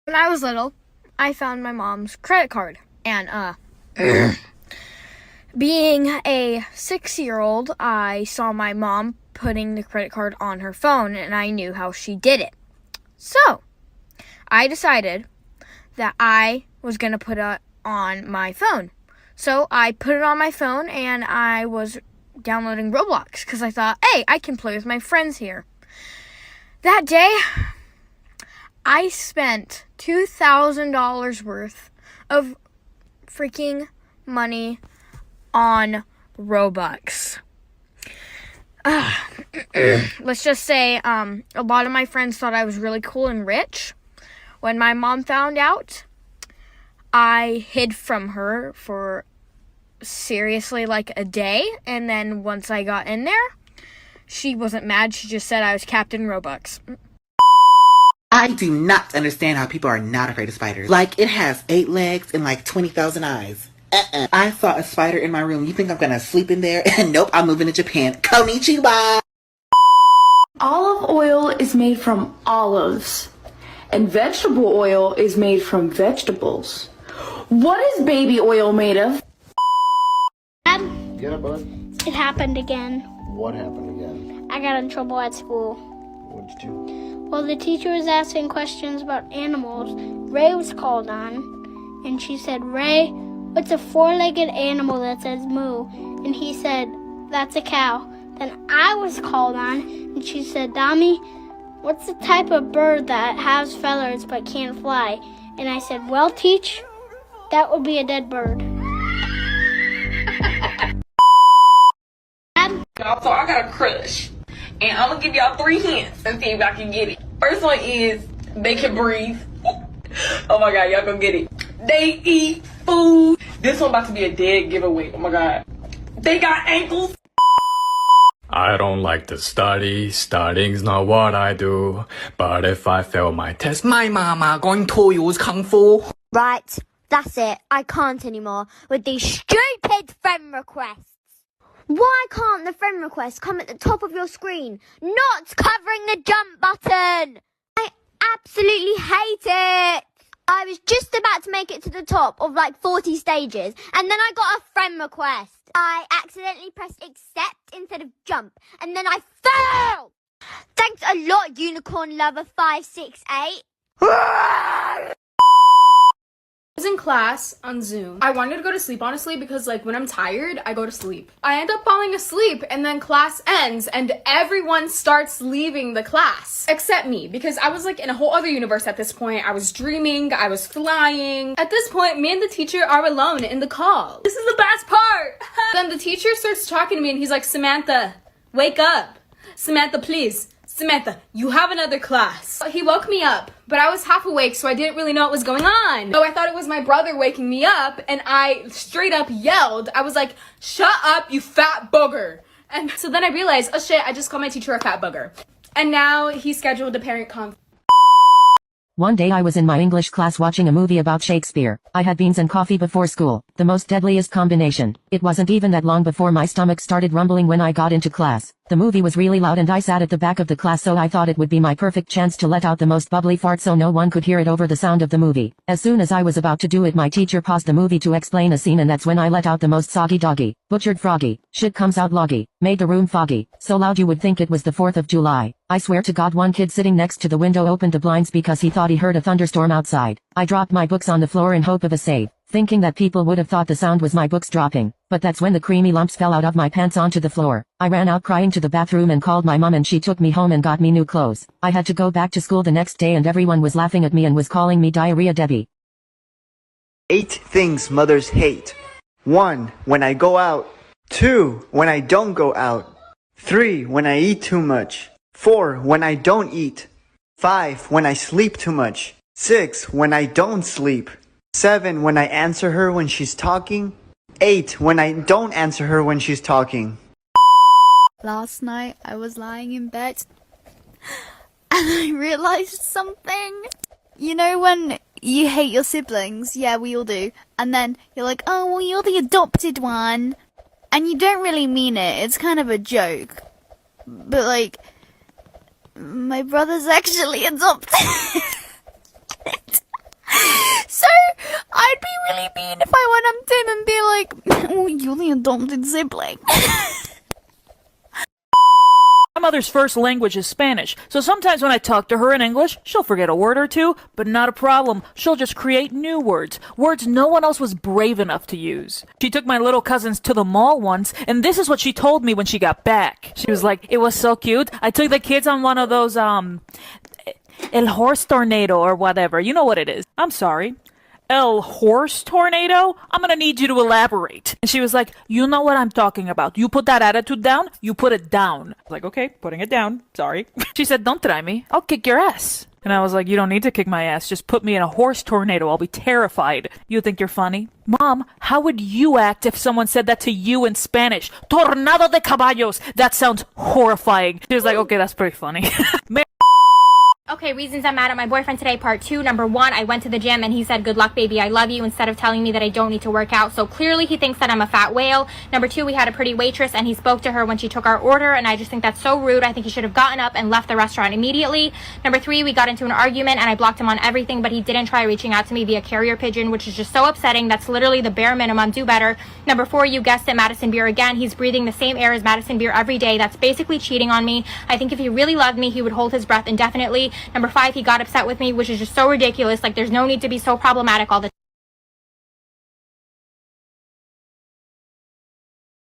When I was little, I found my mom's credit card. And, being a 6-year-old, I saw my mom putting the credit card on her phone, and I knew how she did it. So, I decided that I was going to put it on my phone. So, I put it on my phone, and I was downloading Roblox, because I thought, hey, I can play with my friends here. That day, I spent $2,000 worth of freaking money on Robux. Let's just say a lot of my friends thought I was really cool and rich. When my mom found out, I hid from her for seriously like a day. And then once I got in there, she wasn't mad. She just said I was Captain Robux. I do not understand how people are not afraid of spiders. Like, it has 8 legs and like 20,000 eyes. I saw a spider in my room. You think I'm gonna sleep in there? Nope, I'm moving to Japan. Konnichiwa! Olive oil is made from olives, and vegetable oil is made from vegetables. What is baby oil made of? Dad, Yeah, bud. it happened again. What happened again? I got in trouble at school. What'd you do? Well, the teacher was asking questions about animals. Ray was called on, and she said, Ray, what's a 4-legged animal that says moo? And he said, that's a cow. Then I was called on, and she said, Dami, what's the type of bird that has feathers but can't fly? And I said, well, teach, that would be a dead bird. Y'all, so I got a crush. And I'm gonna give y'all 3 hints and see if I can get it. First one is they can breathe. Oh my god, y'all gonna get it. They eat food. This one about to be a dead giveaway. Oh my god. They got ankles. I don't like to study. Studying's not what I do. But if I fail my test, my mama going to use kung fu. Right, that's it. I can't anymore with these stupid friend requests. Why can't the friend request come at the top of your screen, not covering the jump button? I absolutely hate it. I was just about to make it to the top of like 40 stages, and then I got a friend request. I accidentally pressed accept instead of jump, and then I fell. Thanks a lot, Unicorn Lover 568. I was in class on Zoom. I wanted to go to sleep, honestly, because like when I'm tired, I go to sleep. I end up falling asleep and then class ends and everyone starts leaving the class. Except me, because I was like in a whole other universe at this point. I was dreaming, I was flying. At this point, me and the teacher are alone in the call. This is the best part! Then the teacher starts talking to me and he's like, Samantha, wake up. Samantha, please. Samantha, you have another class. He woke me up, but I was half awake, so I didn't really know what was going on. So I thought it was my brother waking me up, and I straight up yelled. I was like, shut up, you fat booger. And so then I realized, oh shit, I just called my teacher a fat booger. And now he scheduled a parent conference. One day I was in my English class watching a movie about Shakespeare. I had beans and coffee before school, the most deadliest combination. It wasn't even that long before my stomach started rumbling when I got into class. The movie was really loud and I sat at the back of the class, so I thought it would be my perfect chance to let out the most bubbly fart so no one could hear it over the sound of the movie. As soon as I was about to do it, my teacher paused the movie to explain a scene, and that's when I let out the most soggy doggy, butchered froggy, shit comes out loggy, made the room foggy, so loud you would think it was the 4th of July. I swear to God, one kid sitting next to the window opened the blinds because he thought he heard a thunderstorm outside. I dropped my books on the floor in hope of a save, thinking that people would have thought the sound was my books dropping. But that's when the creamy lumps fell out of my pants onto the floor. I ran out crying to the bathroom and called my mom, and she took me home and got me new clothes. I had to go back to school the next day and everyone was laughing at me and was calling me Diarrhea Debbie. 8 things mothers hate. 1. When I go out. 2. When I don't go out. 3. When I eat too much. 4. When I don't eat. 5. When I sleep too much. 6. When I don't sleep. 7. When I answer her when she's talking. 8. When I don't answer her when she's talking. Last night I was lying in bed and I realized something. You know when you hate your siblings? Yeah, we all do. And then you're like, oh, well, you're the adopted one. And you don't really mean it. It's kind of a joke. But like, my brother's actually adopted. I'd be really mean if I went up to him and be like, oh, you're the adopted sibling. My mother's first language is Spanish, so sometimes when I talk to her in English, she'll forget a word or two, but not a problem. She'll just create new words, words no one else was brave enough to use. She took my little cousins to the mall once, and this is what she told me when she got back. She was like, it was so cute. I took the kids on one of those, El Horse Tornado or whatever. You know what it is. I'm sorry. El Horse Tornado? I'm gonna need you to elaborate. And she was like, you know what I'm talking about. You put that attitude down, you put it down. I was like, okay, putting it down. Sorry. She said, don't try me. I'll kick your ass. And I was like, you don't need to kick my ass. Just put me in a horse tornado. I'll be terrified. You think you're funny? Mom, how would you act if someone said that to you in Spanish? Tornado de caballos. That sounds horrifying. She was like, okay, that's pretty funny. Okay, reasons I'm mad at my boyfriend today, part 2. Number 1, I went to the gym and he said, good luck, baby, I love you, instead of telling me that I don't need to work out. So clearly he thinks that I'm a fat whale. Number 2, we had a pretty waitress and he spoke to her when she took our order, and I just think that's so rude. I think he should have gotten up and left the restaurant immediately. Number 3, we got into an argument and I blocked him on everything, but he didn't try reaching out to me via carrier pigeon, which is just so upsetting. That's literally the bare minimum. Do better. Number 4, you guessed it, Madison Beer again. He's breathing the same air as Madison Beer every day. That's basically cheating on me. I think if he really loved me, he would hold his breath indefinitely. Number 5, he got upset with me, which is just so ridiculous. Like, there's no need to be so problematic all the time.